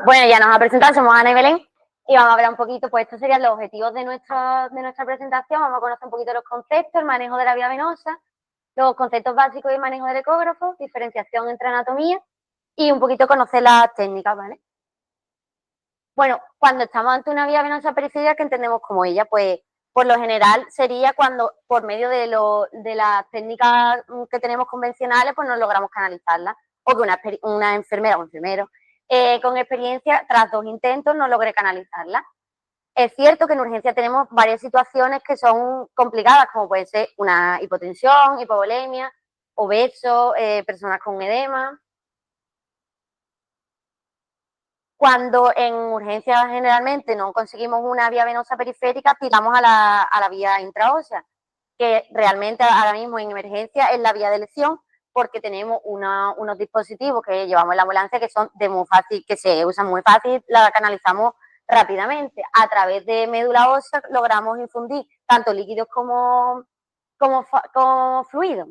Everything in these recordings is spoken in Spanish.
Bueno, ya nos ha presentado, somos Ana y Belén y vamos a hablar un poquito, pues estos serían los objetivos de nuestra presentación. Vamos a conocer un poquito los conceptos, el manejo de la vía venosa, los conceptos básicos y manejo del ecógrafo, diferenciación entre anatomía y un poquito conocer las técnicas, ¿vale? Bueno, cuando estamos ante una vía venosa periférica, ¿qué entendemos como ella? Pues por lo general sería cuando por medio de las técnicas que tenemos convencionales, pues no logramos canalizarla, o que una enfermera o enfermero con experiencia, tras 2 intentos, no logre canalizarla. Es cierto que en urgencia tenemos varias situaciones que son complicadas, como puede ser una hipotensión, hipovolemia, obesos, personas con edema. Cuando en urgencias generalmente no conseguimos una vía venosa periférica, tiramos a la vía intraósea, que realmente ahora mismo en emergencia es la vía de elección, porque tenemos unos dispositivos que llevamos en la ambulancia que son de muy fácil, que se usan muy fácil, la canalizamos rápidamente. A través de médula ósea logramos infundir tanto líquidos como fluidos.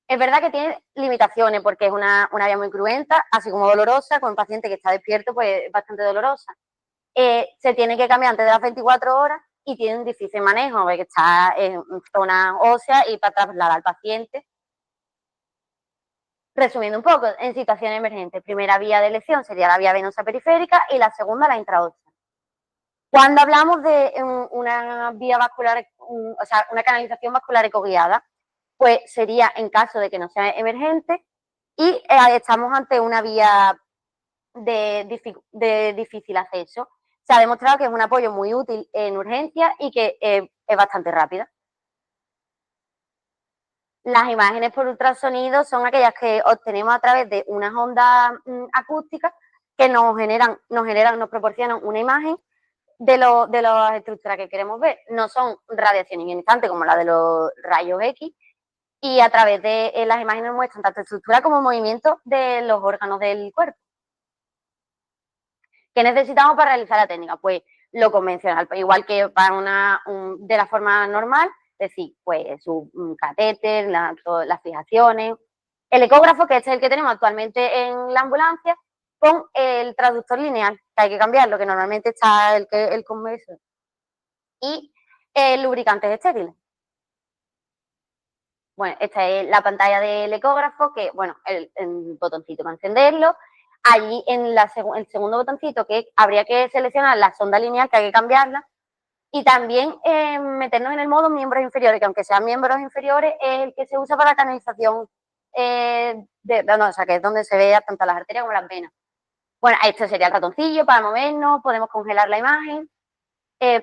Es verdad que tiene limitaciones porque es una vía muy cruenta, así como dolorosa, con un paciente que está despierto, pues es bastante dolorosa. Se tiene que cambiar antes de las 24 horas y tiene un difícil manejo, porque está en zona ósea y para trasladar al paciente. Resumiendo un poco, en situaciones emergentes, primera vía de elección sería la vía venosa periférica y la segunda la intraósea. Cuando hablamos de una vía vascular, o sea, una canalización vascular ecoguiada, pues sería en caso de que no sea emergente y estamos ante una vía de difícil acceso. Se ha demostrado que es un apoyo muy útil en urgencia y que es bastante rápida. Las imágenes por ultrasonido son aquellas que obtenemos a través de unas ondas acústicas que nos proporcionan una imagen de las estructuras que queremos ver. No son radiaciones ionizantes como la de los rayos X, y a través de las imágenes muestran tanto estructura como movimiento de los órganos del cuerpo. ¿Qué necesitamos para realizar la técnica? Pues lo convencional, pues igual que para de la forma normal, es decir, pues su catéter, las fijaciones, el ecógrafo, que es el que tenemos actualmente en la ambulancia, con el traductor lineal, que hay que cambiarlo, que normalmente está el converso, y lubricantes estériles. Bueno, esta es la pantalla del ecógrafo, que, bueno, el botoncito para encenderlo. Allí en el segundo botoncito que habría que seleccionar la sonda lineal, que hay que cambiarla. Y también meternos en el modo miembros inferiores, que aunque sean miembros inferiores, es el que se usa para la canalización, o sea, que es donde se ve tanto las arterias como las venas. Bueno, esto sería el ratoncillo para movernos, podemos congelar la imagen,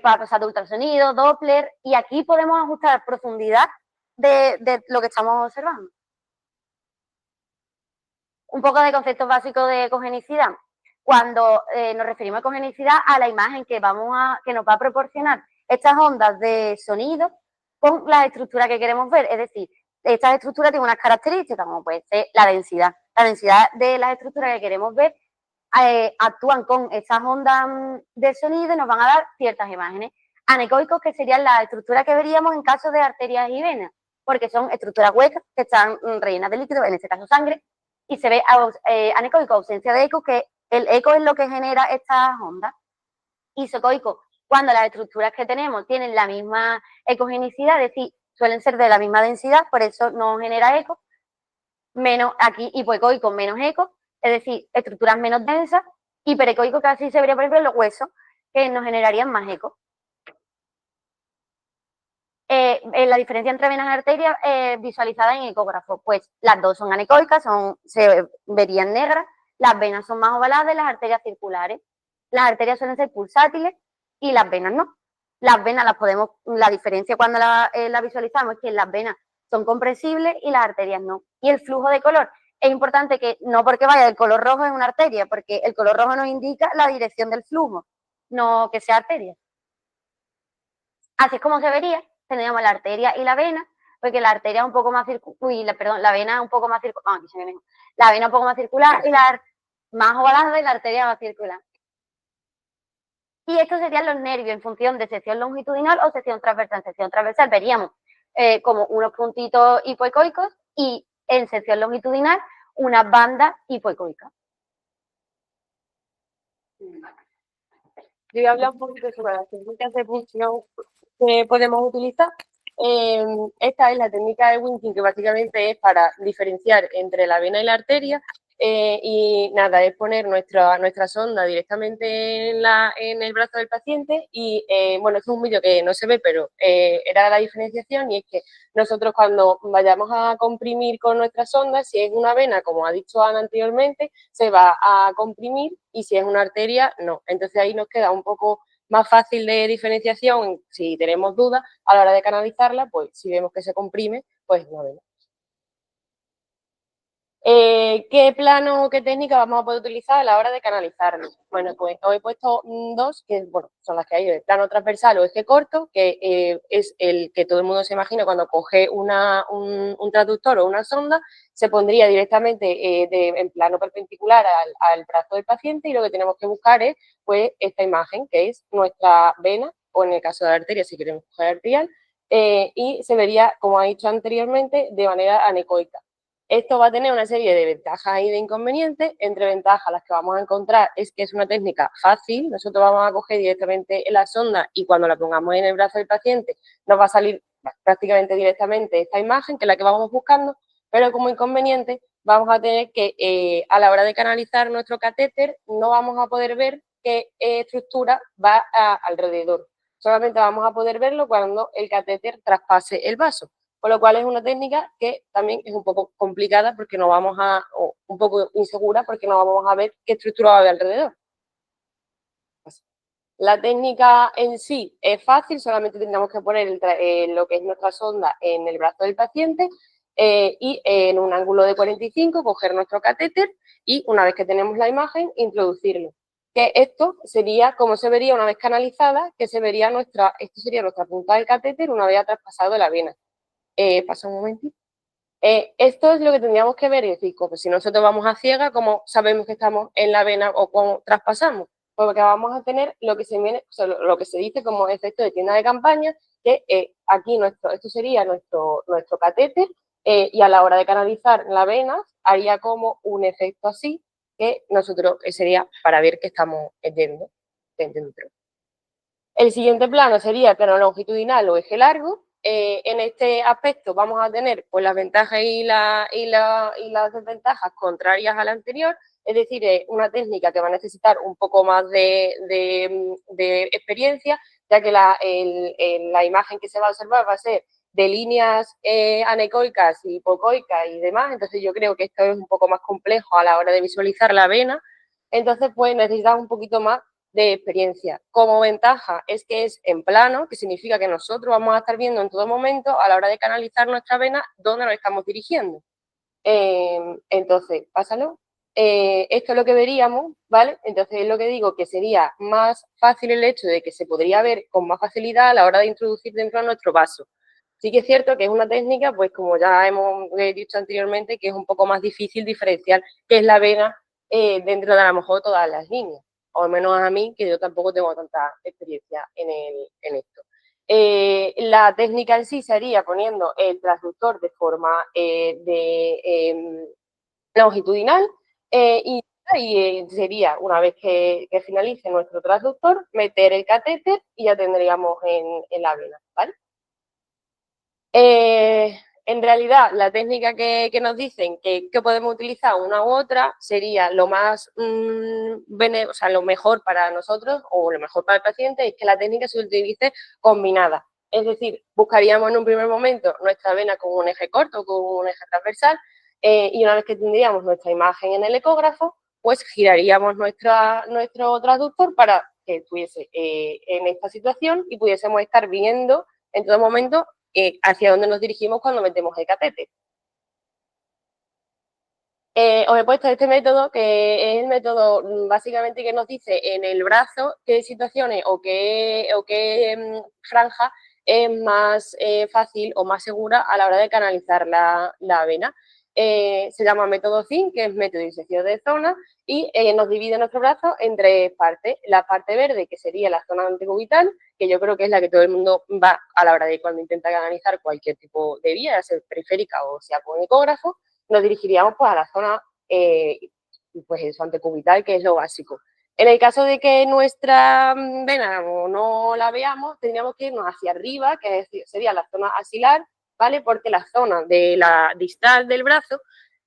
para pasar de ultrasonido, Doppler, y aquí podemos ajustar profundidad de lo que estamos observando. Un poco de conceptos básicos de ecogenicidad. Cuando nos referimos a ecogenicidad, a la imagen que nos va a proporcionar estas ondas de sonido con la estructura que queremos ver. Es decir, estas estructuras tienen unas características, como puede ser la densidad. La densidad de las estructuras que queremos ver actúan con estas ondas de sonido y nos van a dar ciertas imágenes. Anecoicos, que serían las estructuras que veríamos en caso de arterias y venas, porque son estructuras huecas que están rellenas de líquido, en este caso sangre, y se ve anecoico, ausencia de eco, que el eco es lo que genera estas ondas. Isocoico, cuando las estructuras que tenemos tienen la misma ecogenicidad, es decir, suelen ser de la misma densidad, por eso no genera eco. Menos aquí hipoecoico, menos eco, es decir, estructuras menos densas. Hiperecoico, que así se vería, por ejemplo, en los huesos, que nos generarían más eco. La diferencia entre venas y arterias visualizada en ecógrafo, pues las dos son anecoicas, se verían negras, las venas son más ovaladas y las arterias circulares. Las arterias suelen ser pulsátiles y las venas no. Las venas la diferencia cuando la visualizamos es que las venas son compresibles y las arterias no. Y el flujo de color, es importante que no porque vaya el color rojo en una arteria, porque el color rojo nos indica la dirección del flujo, no que sea arteria. Así es como se vería. Tendríamos la arteria y la vena, porque la arteria es un poco más la vena es un poco más circular, la vena un poco más circular y la más ovalada y la arteria más circular. Y estos serían los nervios en función de sección longitudinal o sección transversal. En sección transversal veríamos como unos puntitos hipoecoicos y en sección longitudinal unas bandas hipoecoicas. Yo voy a hablar un poquito sobre las técnicas de punción que podemos utilizar. Esta es la técnica de Winking, que básicamente es para diferenciar entre la vena y la arteria. Y nada, es poner nuestra sonda directamente en el brazo del paciente y, bueno, este es un vídeo que no se ve, pero era la diferenciación, y es que nosotros cuando vayamos a comprimir con nuestra sonda, si es una vena, como ha dicho Ana anteriormente, se va a comprimir, y si es una arteria, no. Entonces ahí nos queda un poco más fácil de diferenciación. Si tenemos dudas a la hora de canalizarla, pues si vemos que se comprime, pues no vemos. ¿Qué plano o qué técnica vamos a poder utilizar a la hora de canalizarlo? Bueno, pues os he puesto dos, que bueno, son las que hay: el plano transversal o eje corto, que es el que todo el mundo se imagina cuando coge un transductor o una sonda, se pondría directamente en plano perpendicular al brazo del paciente, y lo que tenemos que buscar es pues esta imagen, que es nuestra vena, o en el caso de la arteria, si queremos coger arterial, y se vería, como ha dicho anteriormente, de manera anecoica. Esto va a tener una serie de ventajas y de inconvenientes. Entre ventajas, las que vamos a encontrar es que es una técnica fácil. Nosotros vamos a coger directamente la sonda y cuando la pongamos en el brazo del paciente nos va a salir prácticamente directamente esta imagen, que es la que vamos buscando, pero como inconveniente vamos a tener que, a la hora de canalizar nuestro catéter, no vamos a poder ver qué estructura va alrededor. Solamente vamos a poder verlo cuando el catéter traspase el vaso. Con lo cual es una técnica que también es un poco complicada, porque no vamos o un poco insegura, porque no vamos a ver qué estructura va a haber alrededor. La técnica en sí es fácil, solamente tendríamos que poner lo que es nuestra sonda en el brazo del paciente, y en un ángulo de 45 coger nuestro catéter y, una vez que tenemos la imagen, introducirlo. Que esto sería como se vería una vez canalizada, que se vería esto sería nuestra punta del catéter una vez traspasado la vena. Pasa un momentito. Esto es lo que tendríamos que ver, y decir, pues si nosotros vamos a ciega, ¿cómo sabemos que estamos en la vena o cómo traspasamos? Porque vamos a tener lo que lo que se dice como efecto de tienda de campaña, que aquí esto sería nuestro catéter, y a la hora de canalizar la vena haría como un efecto así, que nosotros sería para ver que estamos dentro. El siguiente plano sería el plano longitudinal o eje largo. En este aspecto vamos a tener pues las ventajas y las desventajas contrarias a la anterior, es decir, una técnica que va a necesitar un poco más de experiencia, ya que la imagen que se va a observar va a ser de líneas anecoicas y hipocoicas y demás. Entonces yo creo que esto es un poco más complejo a la hora de visualizar la vena. Entonces pues necesitamos un poquito más de experiencia. Como ventaja es que es en plano, que significa que nosotros vamos a estar viendo en todo momento, a la hora de canalizar nuestra vena, dónde nos estamos dirigiendo. Entonces, pásalo. Esto es lo que veríamos, ¿vale? Entonces es lo que digo, que sería más fácil el hecho de que se podría ver con más facilidad a la hora de introducir dentro de nuestro vaso. Sí que es cierto que es una técnica, pues como ya hemos dicho anteriormente, que es un poco más difícil diferenciar qué es la vena dentro de a lo mejor todas las líneas, o al menos a mí, que yo tampoco tengo tanta experiencia en esto. La técnica en sí sería poniendo el transductor de forma longitudinal, y sería, una vez que finalice nuestro transductor, meter el catéter y ya tendríamos en la vena, ¿vale? En realidad, la técnica que nos dicen que podemos utilizar una u otra sería lo más, o sea, lo mejor para nosotros o lo mejor para el paciente es que la técnica se utilice combinada. Es decir, buscaríamos en un primer momento nuestra vena con un eje corto, con un eje transversal, y una vez que tendríamos nuestra imagen en el ecógrafo, pues giraríamos nuestro transductor para que estuviese en esta situación y pudiésemos estar viendo en todo momento hacia dónde nos dirigimos cuando metemos el catéter. Os he puesto este método, que es el método básicamente que nos dice en el brazo qué situaciones o qué franja es más fácil o más segura a la hora de canalizar la vena. se llama método ZIN, que es método de disección de zona, y nos divide nuestro brazo en tres partes. La parte verde, que sería la zona antecubital, que yo creo que es la que todo el mundo va a la hora de cuando intenta analizar cualquier tipo de vía, ya sea periférica o sea por ecógrafo, nos dirigiríamos pues a la zona pues eso, antecubital, que es lo básico. En el caso de que nuestra vena no la veamos, tendríamos que irnos hacia arriba, que sería la zona axilar, ¿vale? Porque la zona de la distal del brazo,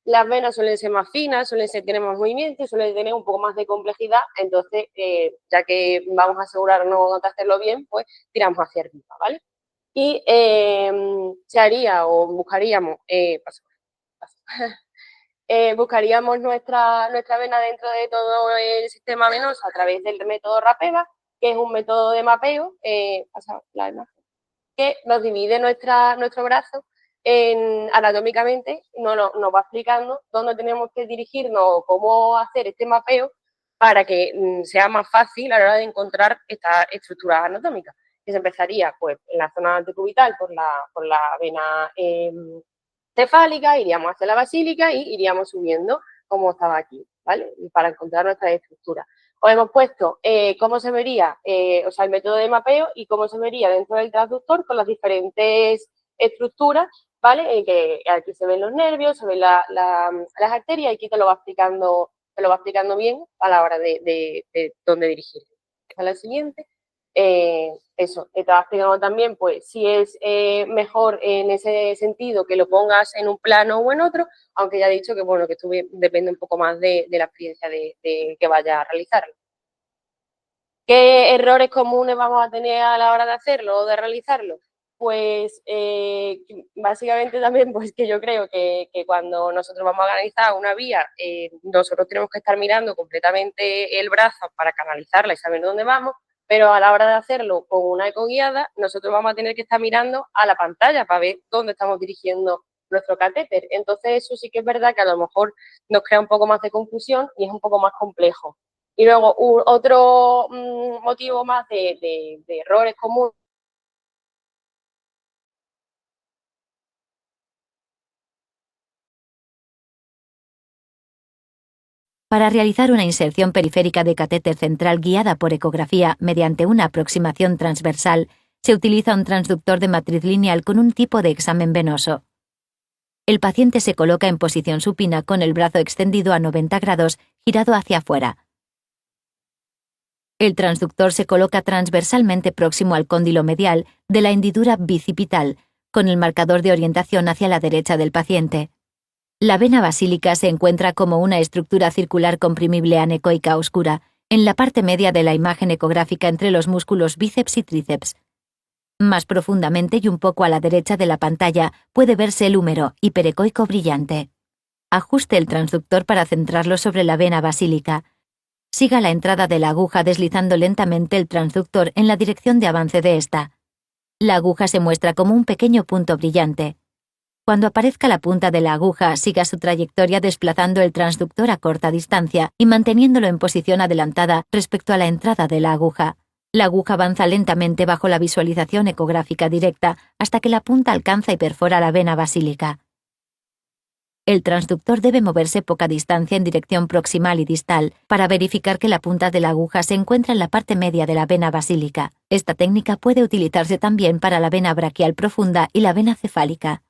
las venas suelen ser más finas, suelen tener más movimiento y suelen tener un poco más de complejidad. Entonces, ya que vamos a asegurarnos de hacerlo bien, pues tiramos hacia arriba, ¿vale? Y se haría o buscaríamos, buscaríamos nuestra vena dentro de todo el sistema venoso a través del método RAPEVA, que es un método de mapeo, que nos divide nuestro brazo anatómicamente, nos va explicando dónde tenemos que dirigirnos o cómo hacer este mapeo para que sea más fácil a la hora de encontrar estas estructuras anatómicas. Que se empezaría pues, en la zona antecubital por la vena cefálica, iríamos hacia la basílica y iríamos subiendo como estaba aquí, ¿vale? Para encontrar nuestra estructura. Os hemos puesto cómo se vería, o sea, el método de mapeo y cómo se vería dentro del transductor con las diferentes estructuras, ¿vale? Que aquí se ven los nervios, se ven las arterias y aquí te lo va explicando bien a la hora de dónde dirigir. A la siguiente. Eso, te va explicando también, pues, si es mejor en ese sentido que lo pongas en un plano o en otro, aunque ya he dicho que, bueno, que esto depende un poco más de la experiencia de que vaya a realizarlo. ¿Qué errores comunes vamos a tener a la hora de hacerlo o de realizarlo? Pues básicamente también pues que yo creo que cuando nosotros vamos a analizar una vía, nosotros tenemos que estar mirando completamente el brazo para canalizarla y saber dónde vamos, pero a la hora de hacerlo con una ecoguiada, nosotros vamos a tener que estar mirando a la pantalla para ver dónde estamos dirigiendo nuestro catéter. Entonces eso sí que es verdad que a lo mejor nos crea un poco más de confusión y es un poco más complejo. Y luego otro motivo más de errores comunes. Para realizar una inserción periférica de catéter central guiada por ecografía mediante una aproximación transversal, se utiliza un transductor de matriz lineal con un tipo de examen venoso. El paciente se coloca en posición supina con el brazo extendido a 90 grados, girado hacia afuera. El transductor se coloca transversalmente próximo al cóndilo medial de la hendidura bicipital, con el marcador de orientación hacia la derecha del paciente. La vena basílica se encuentra como una estructura circular comprimible anecoica oscura, en la parte media de la imagen ecográfica entre los músculos bíceps y tríceps. Más profundamente y un poco a la derecha de la pantalla puede verse el húmero hiperecoico brillante. Ajuste el transductor para centrarlo sobre la vena basílica. Siga la entrada de la aguja deslizando lentamente el transductor en la dirección de avance de esta. La aguja se muestra como un pequeño punto brillante. Cuando aparezca la punta de la aguja, siga su trayectoria desplazando el transductor a corta distancia y manteniéndolo en posición adelantada respecto a la entrada de la aguja. La aguja avanza lentamente bajo la visualización ecográfica directa hasta que la punta alcanza y perfora la vena basílica. El transductor debe moverse poca distancia en dirección proximal y distal para verificar que la punta de la aguja se encuentra en la parte media de la vena basílica. Esta técnica puede utilizarse también para la vena braquial profunda y la vena cefálica.